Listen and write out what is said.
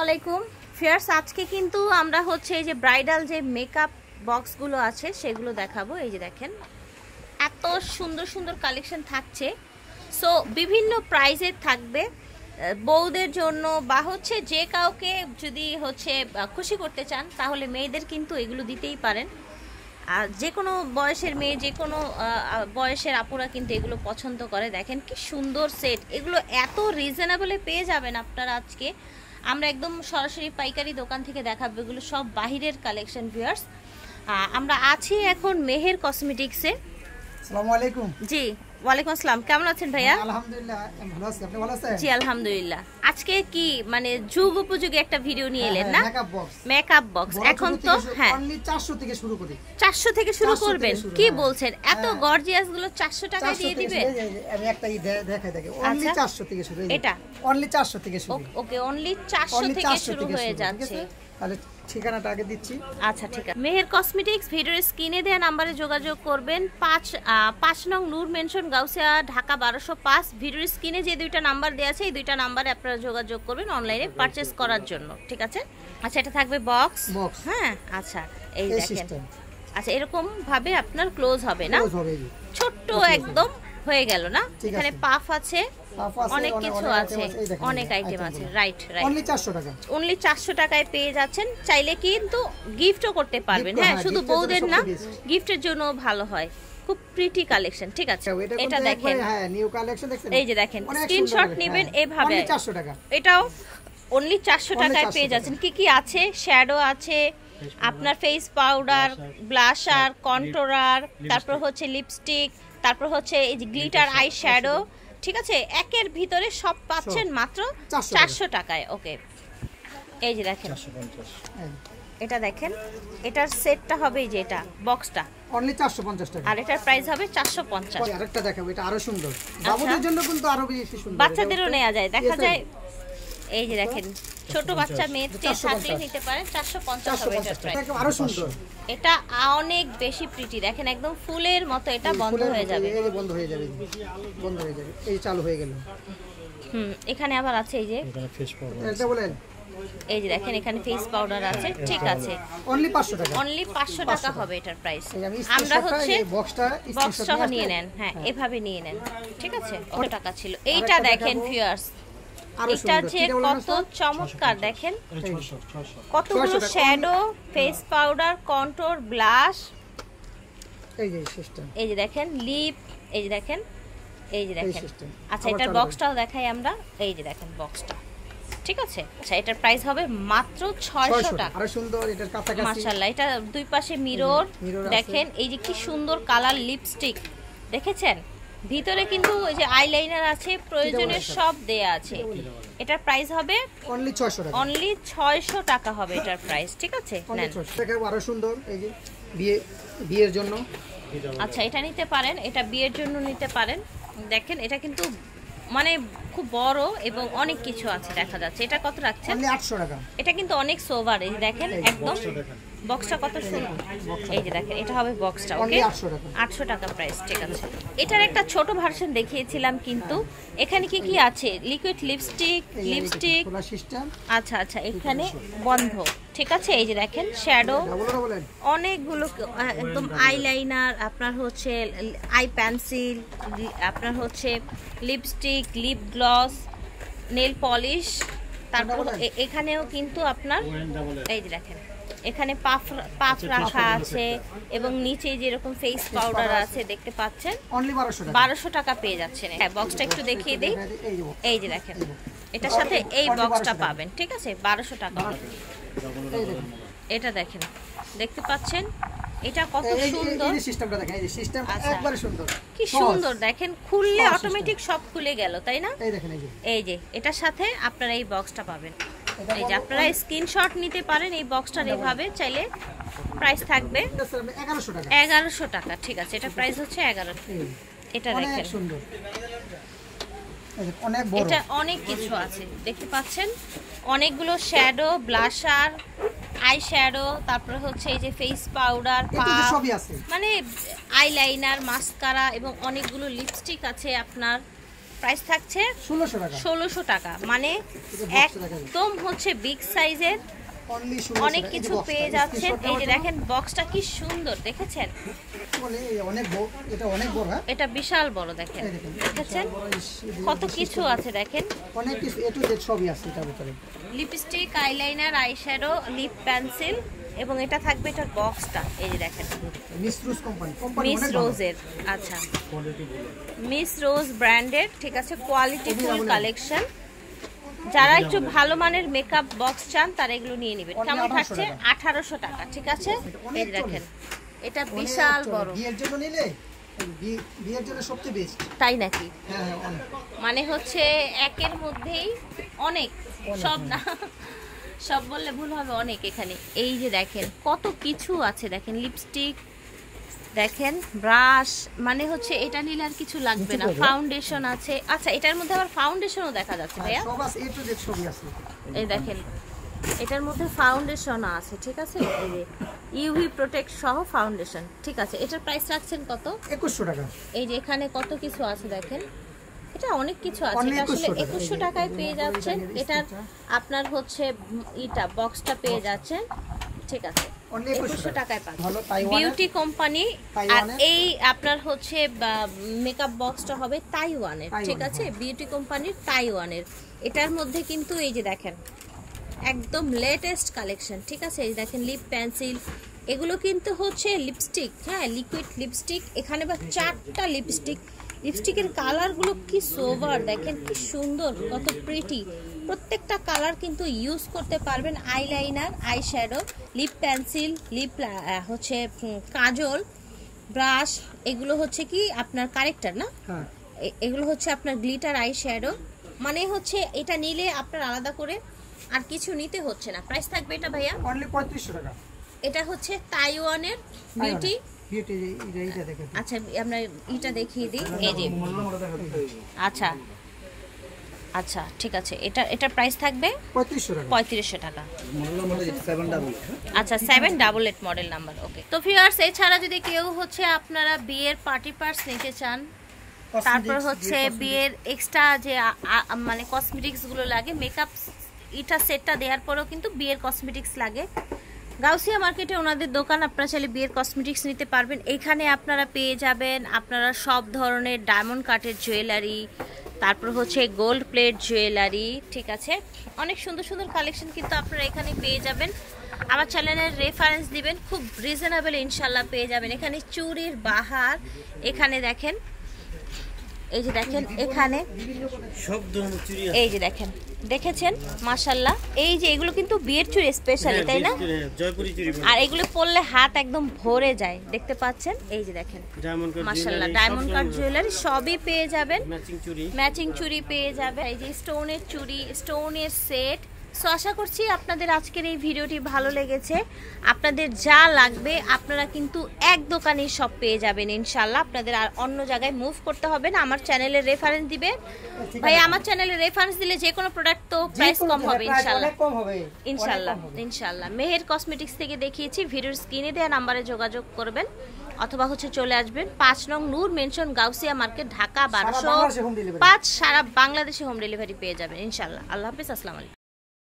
আলাইকুম ফিয়ার্স, আজকে কিন্তু আমরা হচ্ছে এই যে ব্রাইডাল যে মেকআপ বক্সগুলো আছে সেগুলো দেখাবো। এই যে দেখেন এত সুন্দর সুন্দর কালেকশন থাকছে। সো বিভিন্ন প্রাইসের থাকবে বউদের জন্য বা হচ্ছে যে কাউকে যদি হচ্ছে খুশি করতে চান তাহলে মেয়েদের কিন্তু এগুলো দিতেই পারেন। আর যে কোনো বয়সের মেয়ে, যে কোনো বয়সের আপুরা কিন্তু এগুলো পছন্দ করে। দেখেন কি সুন্দর সেট, এগুলো এত রিজনেবলে পেয়ে যাবেন আপনারা। আজকে আমরা একদম সরাসরি পাইকারি দোকান থেকে দেখাবো, এগুলো সব বাহিরের কালেকশন ভিউয়ার্স। আমরা আছি এখন মেহের কসমেটিক্সে। আসসালামু আলাইকুম। জি ওয়ালাইকুম আসসালাম, কেমন আছেন ভাইয়া? আলহামদুলিল্লাহ ভালো আছি, আপনি ভালো আছেন? জি আলহামদুলিল্লাহ। আজকে কি মানে যুগ উপযোগী একটা ভিডিও নিয়ে এলেন না? মেকআপ বক্স এখন তো হ্যাঁ অনলি 400 থেকে শুরু করি। 400 থেকে শুরু করবেন? কি বলছেন, এত গর্জিয়াস গুলো 400 টাকায় দিয়ে দিবেন? আমি একটাই দেখাই দেখি, অনলি 400 থেকে শুরু। এটা অনলি 400 থেকে শুরু। ওকে, অনলি 400 থেকে শুরু হয়ে যাচ্ছে। তাহলে ঠিকানাটা আগে দিচ্ছি। আচ্ছা ঠিক আছে। মেহের কসমেটিক্স ভিডিওর স্ক্রিনে দেওয়া নম্বরে যোগাযোগ করবেন। 5 নং নূর মেনশন, গাউসিয়া, ঢাকা 1205। ভিডিওর স্ক্রিনে যে দুইটা নাম্বার দেওয়া আছে এই দুইটা নাম্বারে আপনারা যোগাযোগ করবেন অনলাইনে পারচেজ করার জন্য, ঠিক আছে? আচ্ছা এটা থাকবে বক্স। হ্যাঁ আচ্ছা এই দেখেন, আচ্ছা এরকম ভাবে আপনার ক্লোজ হবে না, ছোট্ট একদম হয়ে গেল না? এখানে পাফ আছে, অনেক কিছু আছে, অনেক আইটেম আছে। রাইট রাইট, অনলি 400 টাকা। অনলি 400 টাকায় পেয়ে যাচ্ছেন। চাইলে কিন্তু গিফটও করতে পারবেন। হ্যাঁ শুধু বউদের না, গিফটের জন্য ভালো হয়। খুব প্রিটি কালেকশন, ঠিক আছে? এটা দেখেন, হ্যাঁ নিউ কালেকশন দেখছেন? এই যে দেখেন, স্ক্রিনশট নেবেন এভাবে। অনলি 400 টাকা। এটাও অনলি 400 টাকায় পেয়ে যাচ্ছেন। কি কি আছে? শ্যাডো আছে, আপনার ফেস পাউডার, ব্লাশার, কন্ট্রোলার, তারপর হচ্ছে লিপস্টিক, তারপর হচ্ছে এই যে গ্লিটার আই শ্যাডো, ঠিক আছে? একের ভিতরে সব পাচ্ছেন মাত্র 400 টাকায়। ওকে এই যে দেখেন, এটা দেখেন, এটার সেটটা হবে এই যে এটা বক্সটা অনলি 450 টাকা, আর এটার প্রাইস হবে 450। আরেকটা দেখাবো, এটা আরো সুন্দর, বাবুদের জন্য কিন্তু আরো বেশি সুন্দর, বাচ্চাদেরও নেওয়া যায়, দেখা যায়। এই যে দেখেন ছোট বাচ্চা মেয়েকে সাথে নিতে পারেন। 450 হবে এটার প্রাইস। আরো সুন্দর, এটা অনেক বেশি প্রিটি। দেখেন একদম ফুলের মতো, এটা বন্ধ হয়ে যাবে, এই যে বন্ধ হয়ে যাবে, বন্ধ হয়ে যাবে, এই চালু হয়ে গেল। এখানে আবার আছে এই যে এখানে ফেস পাউডার, এটা বলেন, এই যে দেখেন এখানে ফেস পাউডার আছে, ঠিক আছে? অনলি 500 টাকা, অনলি 500 টাকা হবে এটার প্রাইস। আমরা হচ্ছে বক্সটা নিয়ে নেন, হ্যাঁ এভাবে নিয়ে নেন, ঠিক আছে? কত টাকা ছিল এইটা দেখেন ভিউয়ার্স, এটা যে কত চমৎকার। দেখেন কতগুলো shadow, face powder, control, blush, এই যে সিস্টেম, এই যে দেখেন লিপ, এই যে দেখেন, এই যে দেখেন। আচ্ছা এটার বক্সটাও দেখাই আমরা। এই যে দেখেন বক্সটা, ঠিক আছে? আচ্ছা এটার প্রাইস হবে মাত্র 600 টাকা। আরো সুন্দর, এটার কাছাকাছি মাশাআল্লাহ। এটা দুই পাশে মিরর, দেখেন এই যে কি সুন্দর কালার লিপস্টিক, দেখেছেন? ভিতরে কিন্তু এই যে আইলাইনার আছে, প্রয়োজনের সব দেয়া আছে। এটার প্রাইস হবে অনলি 600 টাকা, অনলি 600 টাকা হবে এটার প্রাইস, ঠিক আছে? নেন। আরো সুন্দর, এই যে বিয়ের জন্য। আচ্ছা এটা নিতে পারেন, এটা বিয়ের জন্য নিতে পারেন। দেখেন এটা কিন্তু মানে খুব বড় এবং অনেক কিছু আছে দেখা যাচ্ছে। এটা কত রাখছেন? অনলি 800 টাকা। এটা কিন্তু অনেক সোভার, এই দেখেন একদম বক্সটা কত সুন্দর। এই যে দেখেন এটা হবে বক্সটা, ওকে 800 টাকা প্রাইস, ঠিক আছে? এটার একটা ছোট ভার্সন দেখিয়েছিলাম, কিন্তু এখানে কি কি আছে? লিকুইড লিপস্টিক, আচ্ছা আচ্ছা এখানে বন্ধ, ঠিক আছে? এই যে দেখেন শ্যাডো, অনেকগুলো একদম আইলাইনার, আপনার হচ্ছে আই পেন্সিল, আপনার হচ্ছে lipstick, lip gloss, nail polish, তারপর এখানেও কিন্তু আপনার এই যে দেখেন এখানে পাফ রাখা আছে এবং নিচে যেরকম ফেস পাউডার আছে দেখতে পাচ্ছেন। অনলি 1200 টাকা পেয়ে যাচ্ছেন। হ্যাঁ বক্সটা একটু দেখিয়ে দিই। এই যে দেখেন এটার সাথে এই বক্সটা পাবেন, ঠিক আছে? 1200 টাকা। এটা দেখেন, দেখতে পাচ্ছেন এটা কত সুন্দর, এই সিস্টেমটা দেখেন, এই সিস্টেম একবারে সুন্দর, কি সুন্দর। দেখেন খুললে অটোমেটিক সব খুলে গেল, তাই না? এই দেখেন, এই যে এটার সাথে আপনারা এই বক্সটা পাবেন। এই যে আপনারা স্ক্রিনশট নিতে পারেন এই বক্সটার, এইভাবে চাইলে। প্রাইস থাকবে 1100 টাকা, ঠিক আছে? এটা প্রাইস হচ্ছে 1100। এটা দেখেন সুন্দর, এটা অনেক কিছু আছে দেখতে পাচ্ছেন, অনেকগুলো শ্যাডো, ব্লাশার, আই শ্যাডো, তারপরে হচ্ছে এই যে ফেস পাউডার, মানে আইলাইনার, মাস্কারা এবং অনেকগুলো লিপস্টিক আছে আপনার, প্রাইস থাকছে 1600 টাকা, মানে একদম হচ্ছে বিগ সাইজের অনেক কিছু পেয়ে যাচ্ছেন। এই যে দেখেন বক্সটা কি সুন্দর, দেখেছেন? এটা বিশাল বড়, দেখেন দেখেছেন কত কিছু আছে, দেখেন অনেক কিছু এ টু জেড সবই আছে এটার ভিতরে। Lipstick, eyeliner, eyeshadow, lip pencil, এবং এটা থাকবে এটার বক্সটা। এই যে দেখেন মিস রোজ কোম্পানি, মিস রোজের, আচ্ছা মিস রোজ ব্র্যান্ডের, ঠিক আছে, কোয়ালিটি ফুল কালেকশন। যারা একটু ভালো মানের মেকআপ বক্স চান তারা এগুলো নিয়ে নেবেন। কেমন থাকছে? 1800 টাকা, ঠিক আছে। এই দেখেন এটা বিশাল বড়, বিয়ের জন্য নিলে বিয়ের জন্য সবচেয়ে বেস্ট। তাই নাকি? হ্যাঁ অনেক, মানে হচ্ছে একের মধ্যেই অনেক, সব না সব বললে ভুল হবে, অনেক। এখানে এই যে দেখেন কত কিছু আছে, দেখেন লিপস্টিক, দেখেন ব্রাশ, মানে হচ্ছে এটা নিলে আর কিছু লাগবে না। ফাউন্ডেশন আছে, আচ্ছা এটার মধ্যে আবার ফাউন্ডেশনও দেখা যাচ্ছে ভাইয়া, সব আছে এ টু জেড সবই আছে। এই দেখেন এটার মধ্যে ফাউন্ডেশন আছে, ঠিক আছে, এই যে ইউভি প্রোটেক্ট সহ ফাউন্ডেশন, ঠিক আছে। এটার প্রাইস রাখছেন কত? 2100 টাকা। এই যে এখানে কত কিছু আছে দেখেন, এটা অনেক কিছু আছে। এটা আসলে 2100 টাকায় পেয়ে যাচ্ছেন। এটার আপনার হচ্ছে এটা বক্সটা পেয়ে যাচ্ছেন, ঠিক আছে, 2100 টাকায় পাচ্ছেন। বিউটি কোম্পানি, আর এই আপনার হচ্ছে মেকআপ বক্সটা হবে তাইওয়ানের, ঠিক আছে, বিউটি কোম্পানির তাইওয়ানের। এটার মধ্যে কিন্তু এই যে দেখেন একদম লেটেস্ট কালেকশন, ঠিক আছে। এই দেখেন লিপ পেন্সিল, এগুলো কিন্তু হচ্ছে লিপস্টিক, হ্যাঁ লিকুইড লিপস্টিক। এখানে বা 4টা লিপস্টিক, লিপস্টিকের কালারগুলো কি সোভার, দেখেন কি সুন্দর, কত প্রিটি। প্রত্যেকটা কালার কিন্তু ইউজ করতে পারবেন। Eyeliner, eyeshadow, lip pencil, lip হচ্ছে কাজল, ব্রাশ, এগুলো হচ্ছে কি আপনার কারেক্টার না, এগুলো হচ্ছে আপনার গ্লিটার আইশ্যাডো। মানে হচ্ছে এটা নিলে আপনার আলাদা করে আর কিছু নিতে হচ্ছে না। প্রাইস থাকবে এটা ভাইয়া অনলি 3500 টাকা। এটা হচ্ছে তাইওয়ানের বিউটি, এইটা দেখেন। আচ্ছা আমরা এটা দেখিয়ে দিই, এই যে আচ্ছা আচ্ছা ঠিক আছে। এটা প্রাইস থাকবে 3500 টাকা। আচ্ছা 788 মডেল নাম্বার, ওকে। তো ভিউয়ার্স, এছাড়া যদি কেউ হচ্ছে আপনারা বিয়ের পার্টি পার্টস নিতে চান, তারপর হচ্ছে বিয়ের এক্সট্রা যে মানে কসমেটিক্স গুলো লাগে, মেকআপ এটা সেটটা দেওয়ার পরেও কিন্তু বিয়ের কসমেটিক্স লাগে, গাউসিয়া মার্কেটে ওনাদের দোকান, আপনারা চাইলে বিয়ের কসমেটিক্স নিতে পারবেন। এইখানে আপনারা পেয়ে যাবেন আপনারা সব ধরনের ডায়মন্ড কাটের জুয়েলারি, তারপর হচ্ছে গোল্ড প্লেট জুয়েলারি, ঠিক আছে, অনেক সুন্দর সুন্দর কালেকশন কিন্তু আপনারা এখানে পেয়ে যাবেন। আমার চ্যানেলের রেফারেন্স দিবেন, খুব রিজনেবল ইনশাল্লাহ পেয়ে যাবেন। এখানে চুড়ির বাহার, এখানে দেখেন, এই যে দেখেন এখানে সব ধরনের চুড়ি আছে, এই যে দেখেন, দেখেছেন মাশাআল্লাহ। এই যে এগুলো কিন্তু বিয়ের চুড়ি স্পেশালি, তাই না? জয়পুরি চুড়ি, আর এগুলো পরলে হাত একদম ভরে যায়, দেখতে পাচ্ছেন। এই যে দেখেন মাশাআল্লাহ, ডায়মন্ড কাট জুয়েলারি সবই পেয়ে যাবেন, ম্যাচিং চুড়ি পেয়ে যাবেন। এই যে স্টোনের চুড়ি, স্টোনের সেট। সো আশা করছি আপনাদের আজকের এই ভিডিওটি ভালো লেগেছে। আপনাদের যা লাগবে আপনারা কিন্তু এক দোকানেই সব পেয়ে যাবেন ইনশাল্লাহ। আপনাদের আর অন্য জায়গায় মুভ করতে হবে না। আমার চ্যানেলের রেফারেন্স দিবে ভাই, আমার চ্যানেলের রেফারেন্স দিলে যে কোনো প্রোডাক্ট তো প্রাইস কম হবে ইনশাল্লাহ, ইনশাল্লাহ ইনশাল্লাহ। মেহের কসমেটিক্স থেকে দেখিয়েছি, ভিডিওর স্ক্রিনে দেওয়া নাম্বারে যোগাযোগ করবেন, অথবা হচ্ছে চলে আসবেন 5 নং নূর মেনশন, গাউসিয়া মার্কেট, ঢাকা 1205। সারা বাংলাদেশে হোম ডেলিভারি পেয়ে যাবেন ইনশাল্লাহ। আল্লাহ হাফেজ, আসসালামু আলাইকুম।